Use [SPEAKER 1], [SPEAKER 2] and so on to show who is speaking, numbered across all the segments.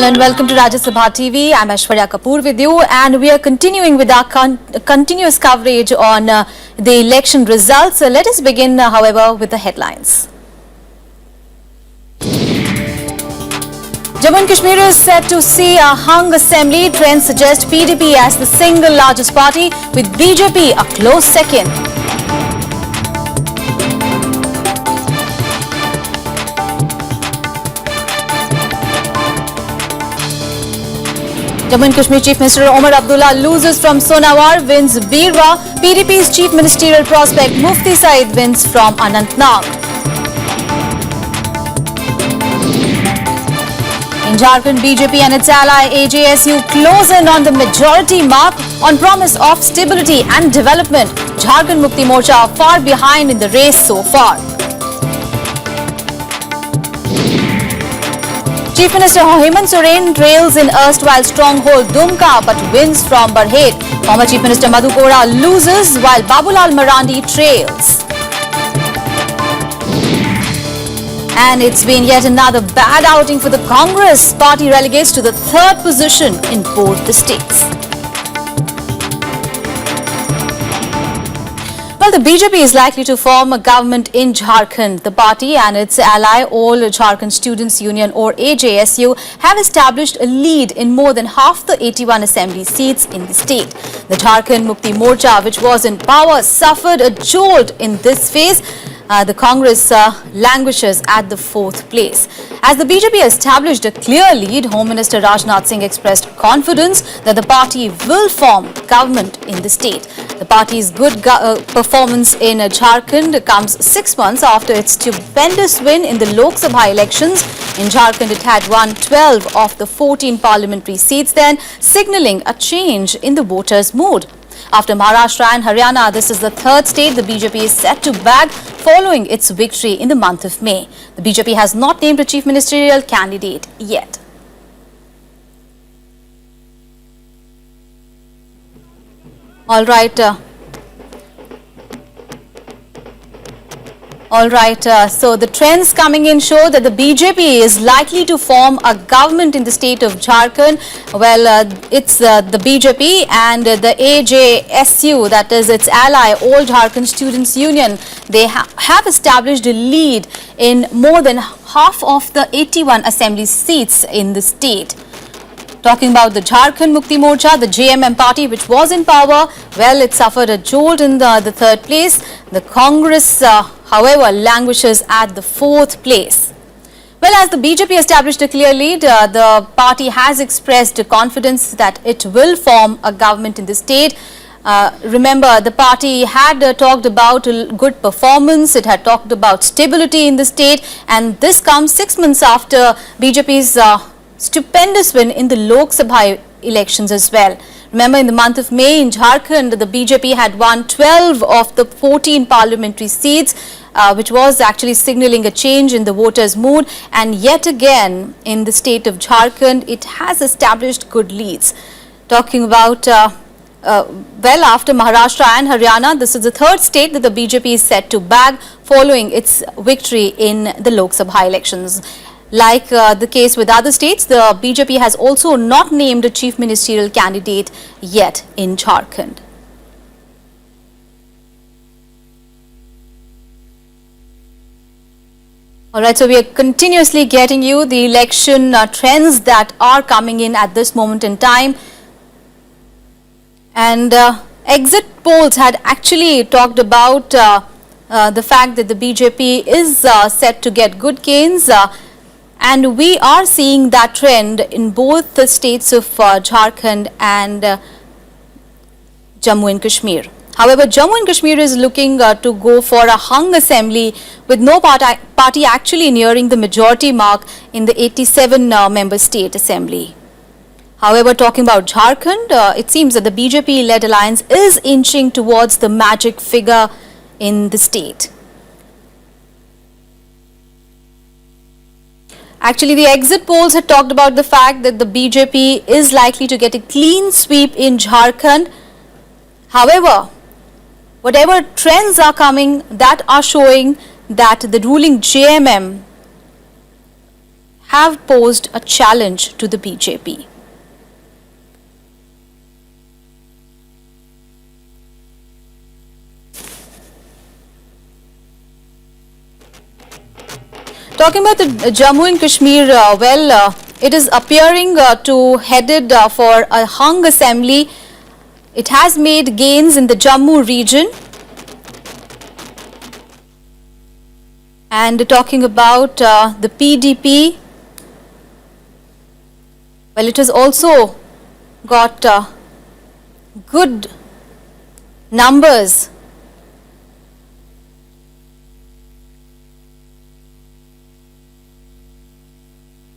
[SPEAKER 1] and welcome to Rajya Sabha TV. I'm Aishwarya Kapoor with you, and we are continuing with our continuous coverage on the election results. Let us begin, however, with the headlines. Jammu and Kashmir is set to see a hung assembly. Trends suggest PDP as the single largest party, with BJP a close second. Jammu and Kashmir Chief Minister Omar Abdullah loses from Sonawar, wins Birwa. PDP's Chief Ministerial prospect Mufti Saeed wins from Anantnag. In Jharkhand, BJP and its ally AJSU close in on the majority mark on promise of stability and development. Jharkhand Mukti Morcha are far behind in the race so far. Chief Minister Hemant Soren trails in erstwhile stronghold Dumka but wins from Barhet. Former Chief Minister Madhu Kora loses while Babulal Marandi trails. And it's been yet another bad outing for the Congress. Party relegates to the third position in both the states. Well, the BJP is likely to form a government in Jharkhand. The party and its ally, All Jharkhand Students Union or AJSU, have established a lead in more than half the 81 assembly seats in the state. The Jharkhand Mukti Morcha, which was in power, suffered a jolt in this phase. The Congress languishes at the fourth place. As the BJP established a clear lead, Home Minister Rajnath Singh expressed confidence that the party will form government in the state. The party's good performance in Jharkhand comes 6 months after its stupendous win in the Lok Sabha elections. In Jharkhand, it had won 12 of the 14 parliamentary seats then, signalling a change in the voters' mood. After Maharashtra and Haryana, this is the third state the BJP is set to bag following its victory in the month of May. The BJP has not named a chief ministerial candidate yet. All right, so the trends coming in show that the BJP is likely to form a government in the state of Jharkhand. Well, it's the BJP and the AJSU, that is its ally, All Jharkhand Students Union. They have established a lead in more than half of the 81 assembly seats in the state. Talking about the Jharkhand Mukti Morcha, the JMM party, which was in power, well, it suffered a jolt in the third place. The Congress, however, languishes at the fourth place. Well, as the BJP established a clear lead, the party has expressed confidence that it will form a government in the state. Remember, the party had talked about good performance, it had talked about stability in the state, and this comes 6 months after BJP's stupendous win in the Lok Sabha elections as well. Remember, in the month of May in Jharkhand, the BJP had won 12 of the 14 parliamentary seats, which was actually signaling a change in the voters' mood. And yet again, in the state of Jharkhand, it has established good leads. Talking about, well, after Maharashtra and Haryana, this is the third state that the BJP is set to bag following its victory in the Lok Sabha elections. Like the case with other states, the BJP has also not named a chief ministerial candidate yet in Jharkhand. Alright, so we are continuously getting you the election trends that are coming in at this moment in time. And exit polls had actually talked about the fact that the BJP is set to get good gains. And we are seeing that trend in both the states of Jharkhand and Jammu and Kashmir. However, Jammu and Kashmir is looking to go for a hung assembly with no party actually nearing the majority mark in the 87 member state assembly. However, talking about Jharkhand, it seems that the BJP-led alliance is inching towards the magic figure in the state. Actually, the exit polls had talked about the fact that the BJP is likely to get a clean sweep in Jharkhand. However, whatever trends are coming that are showing that the ruling JMM have posed a challenge to the BJP. Talking about the Jammu and Kashmir, it is appearing to headed for a hung assembly. It has made gains in the Jammu region. And talking about the PDP, well, it has also got good numbers.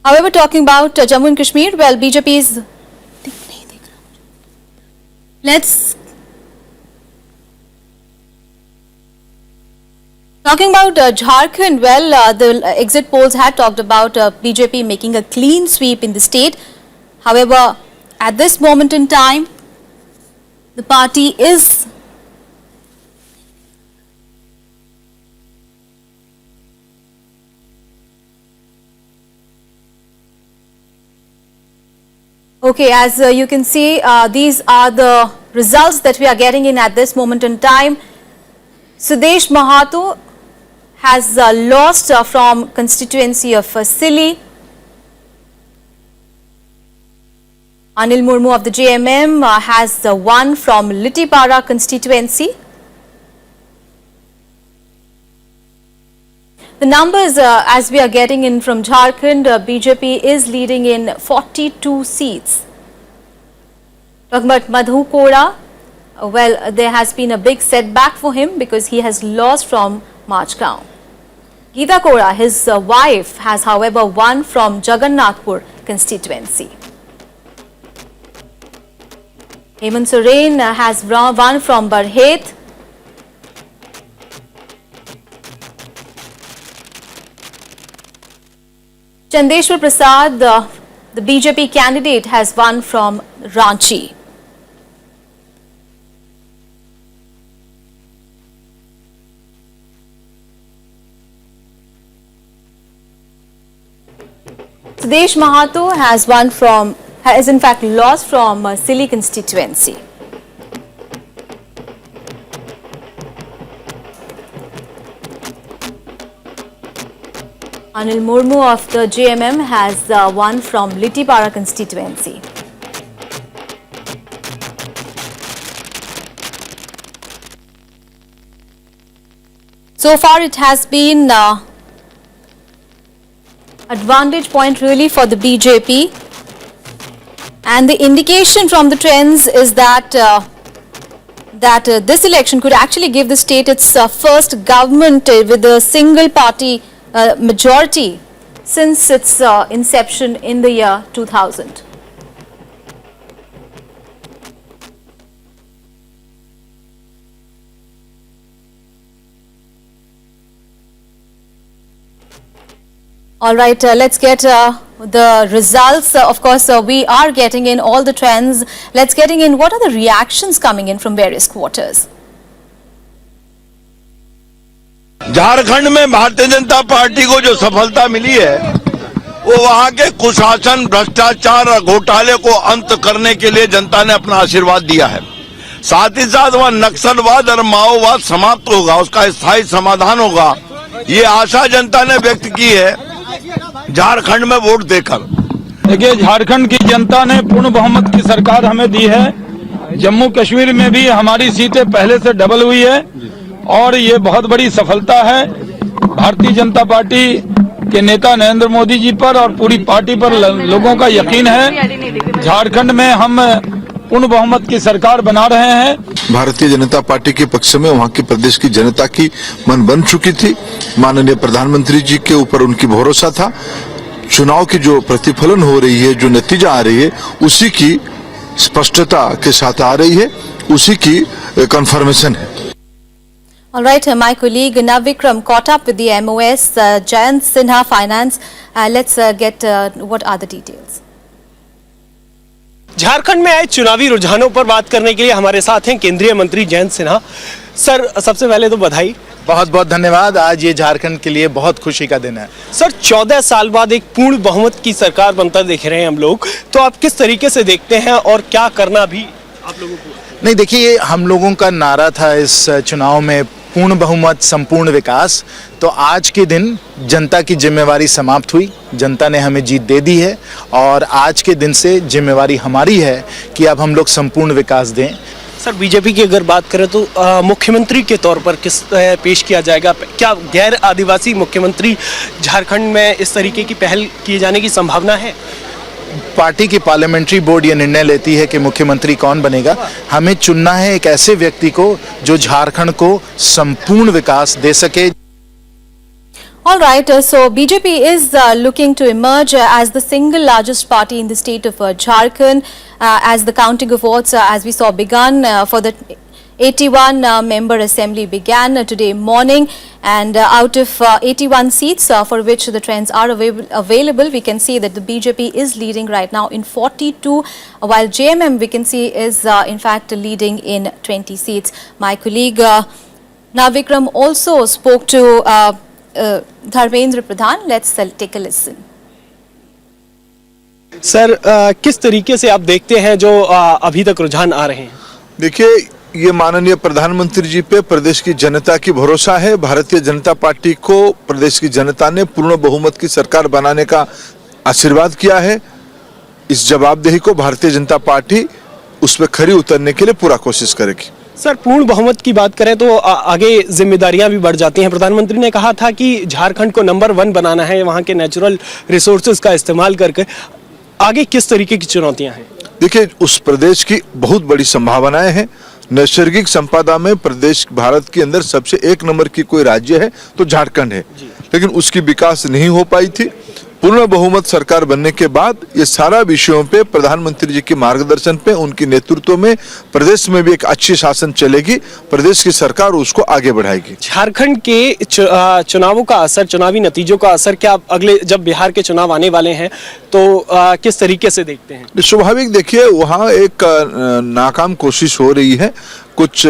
[SPEAKER 1] However, talking about Jammu and Kashmir, well, BJP is... Talking about Jharkhand, well, the exit polls had talked about BJP making a clean sweep in the state. However, at this moment in time, the party is okay, as you can see, these are the results that we are getting in at this moment in time. Sudesh Mahato has lost from constituency of Sili. Anil Murmu of the JMM has won from Litipara constituency. The numbers as we are getting in from Jharkhand, BJP is leading in 42 seats. Talking about Madhu Koda, well, there has been a big setback for him because he has lost from Majgaon. Geeta Koda, his wife, has however won from Jagannathpur constituency. Hemant Soren has won from Barhet. Chandeshwar Prasad, the BJP candidate, has won from Ranchi. Sudesh Mahato has in fact lost from Sili constituency. Anil Murmu of the JMM has won from Litipara constituency. So far it has been advantage point really for the BJP, and the indication from the trends is that this election could actually give the state its first government with a single party majority since its inception in the year 2000. All right, let's get the results. Of course, we are getting in all the trends. Let's getting in what are the reactions coming in from various quarters.
[SPEAKER 2] Jharkhand में Bharatiya Janata party को जो सफलता मिली है वो वहां के कुशासन, भ्रष्टाचार और घोटाले को अंत करने के लिए जनता ने अपना आशीर्वाद दिया है। साथ ही साथ वहां नक्सलवाद और माओवाद समाप्त होगा, उसका स्थायी समाधान होगा, ये आशा जनता ने व्यक्त की है झारखंड में वोट देकर।
[SPEAKER 3] देखिए, झारखंड की जनता ने पूर्ण बहुमत की सरकार हमें दी है। जम्मू कश्मीर में भी हमारी सीटें पहले से डबल हुई है और ये बहुत बड़ी सफलता है भारतीय जनता पार्टी के नेता नरेंद्र मोदी जी पर और पूरी पार्टी पर लोगों का यकीन है। झारखंड में हम पूर्ण बहुमत की सरकार बना रहे हैं।
[SPEAKER 4] भारतीय जनता पार्टी के पक्ष में वहां की प्रदेश की जनता की मन बन चुकी थी। माननीय प्रधानमंत्री जी के ऊपर उनकी भरोसा था। चुनाव की जो प्रतिफलन हो रही है, जो नतीजा आ रही है, उसी की स्पष्टता के साथ आ रही है, उसी की कंफर्मेशन है।
[SPEAKER 1] All right, my colleague Navikram caught up with the MOS, Jayant Sinha Finance. Let's get what are the details.
[SPEAKER 5] Jharkhand में आए चुनावी रुझानों पर बात करने के लिए हमारे साथ हैं केंद्रीय मंत्री जयंत सिन्हा। सर, सबसे पहले तो बधाई। बहुत बहुत धन्यवाद। आज ये झारखंड के लिए बहुत खुशी का दिन है।
[SPEAKER 6] सर 14 साल बाद एक पूर्ण बहुमत की सरकार बनता देख रहे हैं हम लोग, तो आप किस तरीके से देखते हैं और क्या करना भी आप लोगों को?
[SPEAKER 5] नहीं, देखिए, हम लोगों का नारा था इस चुनाव में पूर्ण बहुमत संपूर्ण विकास। तो आज के दिन जनता की जिम्मेवारी समाप्त हुई, जनता ने हमें जीत दे दी है और आज के दिन से जिम्मेवारी हमारी है कि अब हम लोग संपूर्ण विकास दें।
[SPEAKER 6] सर बीजेपी की अगर बात करें तो मुख्यमंत्री के तौर पर किस पेश किया जाएगा? क्या गैर आदिवासी मुख्यमंत्री झारखंड में इस तरीके की पहल किए जाने की संभावना है?
[SPEAKER 5] पार्टी की पार्लियामेंट्री बोर्ड ये निर्णय लेती है कि मुख्यमंत्री कौन बनेगा। हमें चुनना है एक ऐसे व्यक्ति को जो झारखंड को संपूर्ण विकास दे सके।
[SPEAKER 1] All right, so BJP is looking to emerge as the single largest party in the state of Jharkhand as the counting of votes, as we saw, begun for the 81 member assembly began today morning, and out of 81 seats for which the trends are available, we can see that the BJP is leading right now in 42, while JMM we can see is in fact leading in 20 seats. My colleague Navikram also spoke to Dharmendra Pradhan. Let's take a listen.
[SPEAKER 6] Sir किस तरीके से आप देखते हैं जो अभी तक रुझान आ रहे हैं?
[SPEAKER 4] देखिए, ये माननीय प्रधानमंत्री जी पे प्रदेश की जनता की भरोसा है। भारतीय जनता पार्टी को प्रदेश की जनता ने पूर्ण बहुमत की सरकार बनाने का आशीर्वाद किया है। इस जवाबदेही को भारतीय जनता पार्टी उस पर खरी उतरने के लिए पूरा कोशिश करेगी।
[SPEAKER 6] सर पूर्ण बहुमत की बात करें तो आगे जिम्मेदारियां भी बढ़ जाती हैं। प्रधानमंत्री ने कहा था कि झारखंड को नंबर 1 बनाना है, वहां के नेचुरल रिसोर्सेज का इस्तेमाल करके। आगे किस तरीके की चुनौतियां हैं?
[SPEAKER 4] देखिए, उस प्रदेश की बहुत बड़ी संभावनाएं हैं। नैसर्गिक संपदा में प्रदेश भारत के अंदर सबसे 1 नंबर की कोई राज्य है तो झारखंड है, लेकिन उसकी विकास नहीं हो पाई थी। पूर्ण बहुमत सरकार बनने के बाद ये सारा विषयों पे प्रधानमंत्री जी के मार्गदर्शन पे, उनके नेतृत्व में प्रदेश में भी एक अच्छी शासन चलेगी। प्रदेश की सरकार उसको आगे बढ़ाएगी।
[SPEAKER 6] झारखंड के चुनावों का असर, चुनावी नतीजों का असर क्या अगले जब बिहार के चुनाव आने वाले हैं तो किस तरीके से देखते हैं?
[SPEAKER 4] स्वाभाविक, देखिए, वहाँ एक नाकाम कोशिश हो रही है। कुछ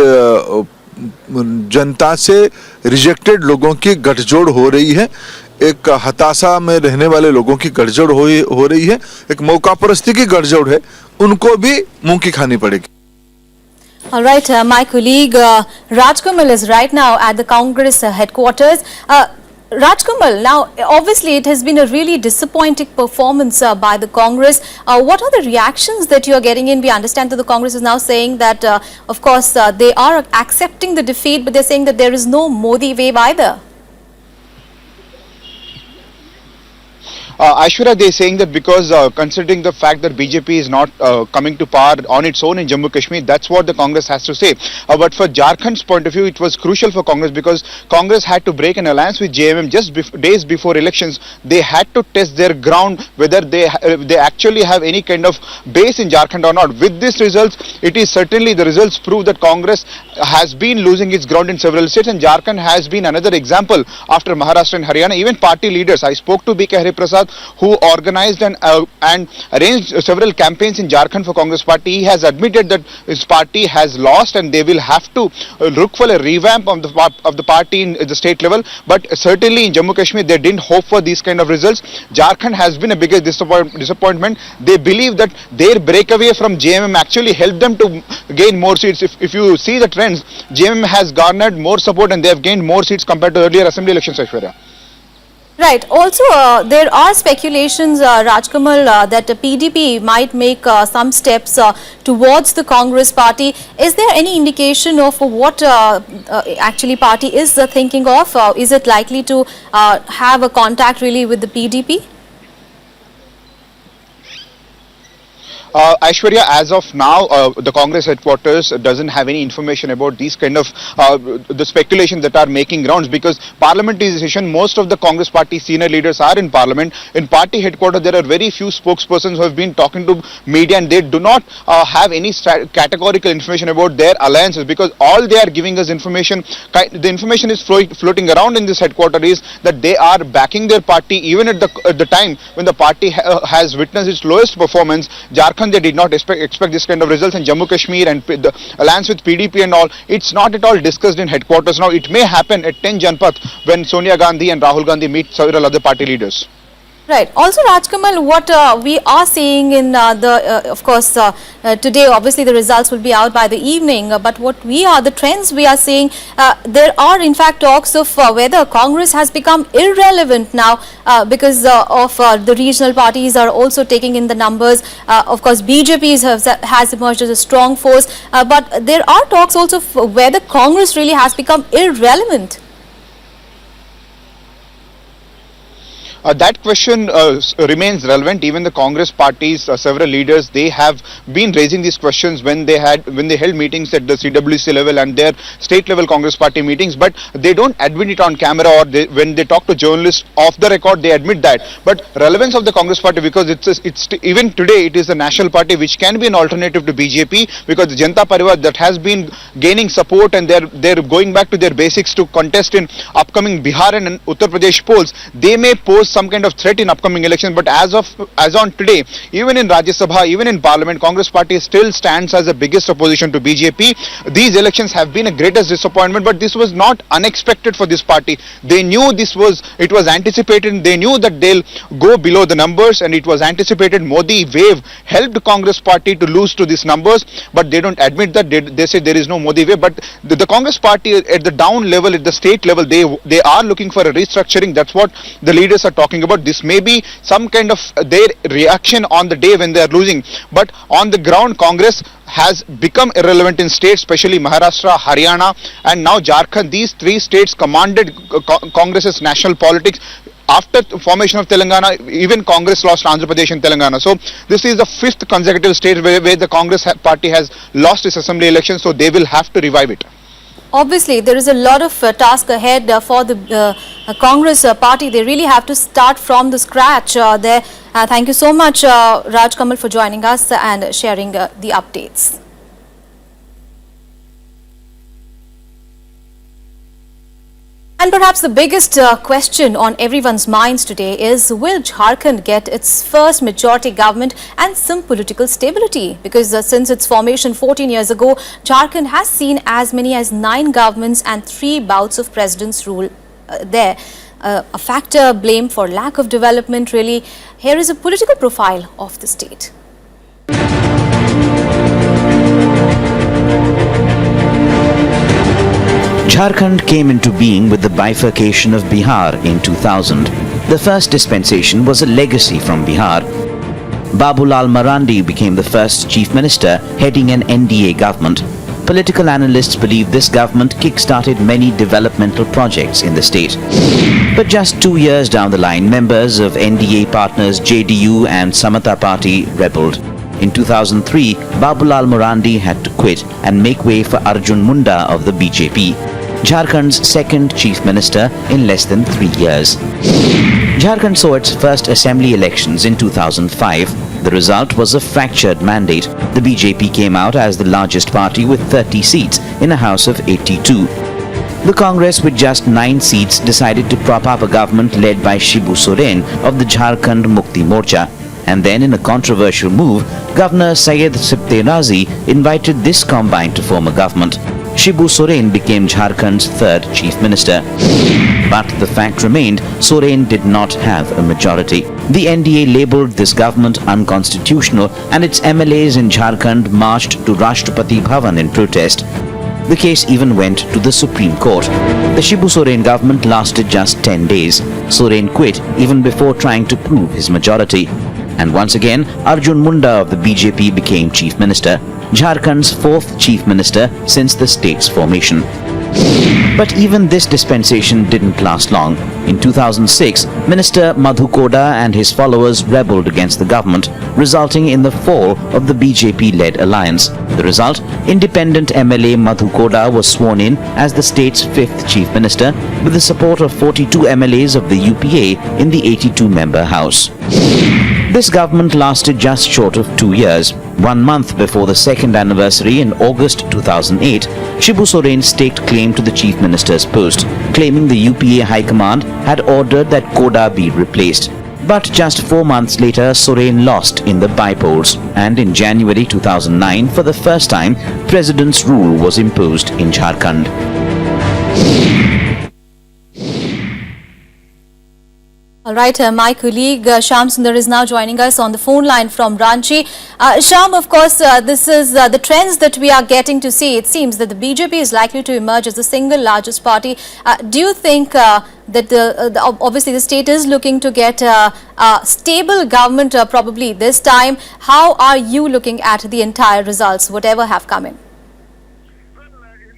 [SPEAKER 4] जनता से रिजेक्टेड लोगों की गठजोड़ हो रही है। एक हताशा में रहने वाले लोगों की गठजोड़ हो रही है। एक मौका परस्ती की गठजोड़ है, उनको भी मुंह की खानी पड़ेगी।
[SPEAKER 1] All right, my colleague Rajkamal is right now at the Congress headquarters. Rajkamal, now obviously it has been a really disappointing performance by the Congress. What are the reactions that you are getting in? We understand that the Congress is now saying that, of course, they are accepting the defeat, but they're saying that there is no Modi wave either.
[SPEAKER 7] Aishwarya, they are saying that because considering the fact that BJP is not coming to power on its own in Jammu Kashmir, that's what the Congress has to say. But for Jharkhand's point of view, it was crucial for Congress because Congress had to break an alliance with JMM just days before elections. They had to test their ground whether they actually have any kind of base in Jharkhand or not. With these results, it is certainly the results prove that Congress has been losing its ground in several states, and Jharkhand has been another example after Maharashtra and Haryana. Even party leaders, I spoke to B.K. Hariprasad, who organized and arranged several campaigns in Jharkhand for Congress party. He has admitted that his party has lost and they will have to look for a revamp of the party in the state level. But certainly in Jammu Kashmir, they didn't hope for these kind of results. Jharkhand has been a biggest disappointment. They believe that their breakaway from JMM actually helped them to gain more seats. If you see the trends, JMM has garnered more support and they have gained more seats compared to earlier assembly elections, Aishwarya.
[SPEAKER 1] Right. Also, there are speculations, Rajkamal, that the PDP might make some steps towards the Congress party. Is there any indication of what actually party is thinking of? Is it likely to have a contact really with the PDP?
[SPEAKER 7] Aishwarya, as of now, the Congress headquarters doesn't have any information about these kind of the speculations that are making rounds, because parliamentary session, most of the Congress party senior leaders are in parliament. In party headquarters, there are very few spokespersons who have been talking to media, and they do not have any categorical information about their alliances, because all they are giving us information, the information is floating around in this headquarters is that they are backing their party even at the time when the party has witnessed its lowest performance. Jharkhand Jharkhand, they did not expect this kind of results. In Jammu Kashmir and the alliance with PDP and all, it's not at all discussed in headquarters. Now, it may happen at 10 Janpath when Sonia Gandhi and Rahul Gandhi meet several other party leaders.
[SPEAKER 1] Right. Also, Rajkamal, what we are seeing in of course, today, obviously the results will be out by the evening, but the trends we are seeing, there are in fact talks of whether Congress has become irrelevant now because of the regional parties are also taking in the numbers. Of course, BJP has emerged as a strong force, but there are talks also of whether Congress really has become irrelevant.
[SPEAKER 7] That question remains relevant. Even the Congress parties, several leaders, they have been raising these questions when they held meetings at the CWC level and their state level Congress party meetings, but they don't admit it on camera, or when they talk to journalists off the record, they admit that. But relevance of the Congress party, because it's even today it is a national party which can be an alternative to BJP, because the Janata Parivar that has been gaining support and they're going back to their basics to contest in upcoming Bihar and Uttar Pradesh polls. They may pose some kind of threat in upcoming elections, but as on today, even in Rajya Sabha, even in Parliament, Congress party still stands as the biggest opposition to BJP. These elections have been a greatest disappointment, but this was not unexpected for this party. They knew it was anticipated. They knew that they'll go below the numbers, and it was anticipated. Modi wave helped Congress party to lose to these numbers, but they don't admit that. They say there is no Modi wave, but the Congress party at the down level, at the state level, they are looking for a restructuring. That's what the leaders are talking about. This may be some kind of their reaction on the day when they are losing, but on the ground, Congress has become irrelevant in states, especially Maharashtra, Haryana, and now Jharkhand. These three states commanded Congress's national politics. After formation of Telangana, even Congress lost Andhra Pradesh and Telangana. So this is the fifth consecutive state where the Congress party has lost its assembly election, so they will have to revive it.
[SPEAKER 1] Obviously, there is a lot of task ahead for the Congress party. They really have to start from the scratch there. Thank you so much, Rajkamal, for joining us and sharing the updates. And perhaps the biggest question on everyone's minds today is, will Jharkhand get its first majority government and some political stability? Because since its formation 14 years ago, Jharkhand has seen as many as 9 governments and 3 bouts of president's rule there. A factor blamed for lack of development, really. Here is a political profile of the state.
[SPEAKER 8] Jharkhand came into being with the bifurcation of Bihar in 2000. The first dispensation was a legacy from Bihar. Babulal Marandi became the first chief minister heading an NDA government. Political analysts believe this government kick-started many developmental projects in the state. But just 2 years down the line, members of NDA partners JDU and Samata Party rebelled. In 2003, Babulal Marandi had to quit and make way for Arjun Munda of the BJP, Jharkhand's second chief minister in less than 3 years. Jharkhand saw its first assembly elections in 2005. The result was a fractured mandate. The BJP came out as the largest party with 30 seats in a house of 82. The Congress, with just 9 seats, decided to prop up a government led by Shibu Soren of the Jharkhand Mukti Morcha. And then, in a controversial move, Governor Syed Sibte Razi invited this combine to form a government. Shibu Soren became Jharkhand's third chief minister. But the fact remained, Soren did not have a majority. The NDA labelled this government unconstitutional, and its MLAs in Jharkhand marched to Rashtrapati Bhavan in protest. The case even went to the Supreme Court. The Shibu Soren government lasted just 10 days. Soren quit even before trying to prove his majority. And once again, Arjun Munda of the BJP became chief minister, Jharkhand's 4th chief minister since the state's formation. But even this dispensation didn't last long. In 2006, Minister Madhu Koda and his followers rebelled against the government, resulting in the fall of the BJP-led alliance. The result, independent MLA Madhu Koda was sworn in as the state's 5th chief minister with the support of 42 MLAs of the UPA in the 82-member house. This government lasted just short of 2 years. 1 month before the second anniversary in August 2008, Shibu Soren staked claim to the chief minister's post, claiming the UPA High Command had ordered that Koda be replaced. But just 4 months later, Soren lost in the by-polls, and in January 2009, for the first time, President's rule was imposed in Jharkhand.
[SPEAKER 1] All right, my colleague Shyam Sundar is now joining us on the phone line from Ranchi. Shyam, of course, this is the trends that we are getting to see. It seems that the BJP is likely to emerge as the single largest party. Do you think that obviously the state is looking to get a stable government probably this time? How are you looking at the entire results, whatever have come in?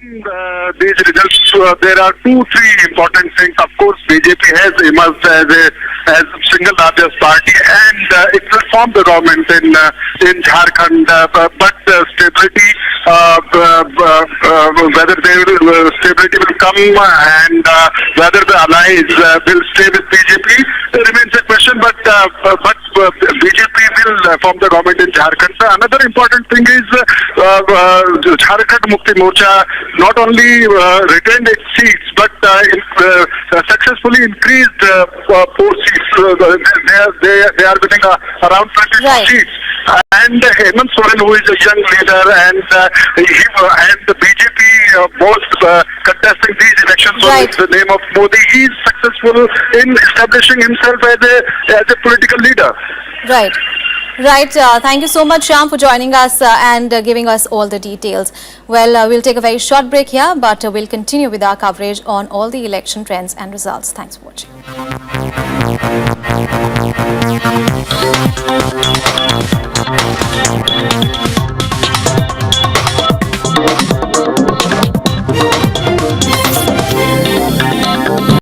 [SPEAKER 9] These results, there are 2-3 important things. Of course, BJP has emerged as single largest party, and it will form the government in Jharkhand. But stability, whether stability will come and whether the allies will stay with BJP remains a question. But BJP will form the government in Jharkhand. Another important thing is Jharkhand Mukti Morcha not only retained its seats but successfully increased 4 seats. They are winning around 22 seats. And Hemant Soren, who is a young leader, and the BJP was contesting these elections on the name of Modi. He is successful in establishing himself as a political leader.
[SPEAKER 1] Right. Thank you so much, Shyam, for joining us and giving us all the details. Well, we'll take a very short break here, but we'll continue with our coverage on all the election trends and results. Thanks for watching.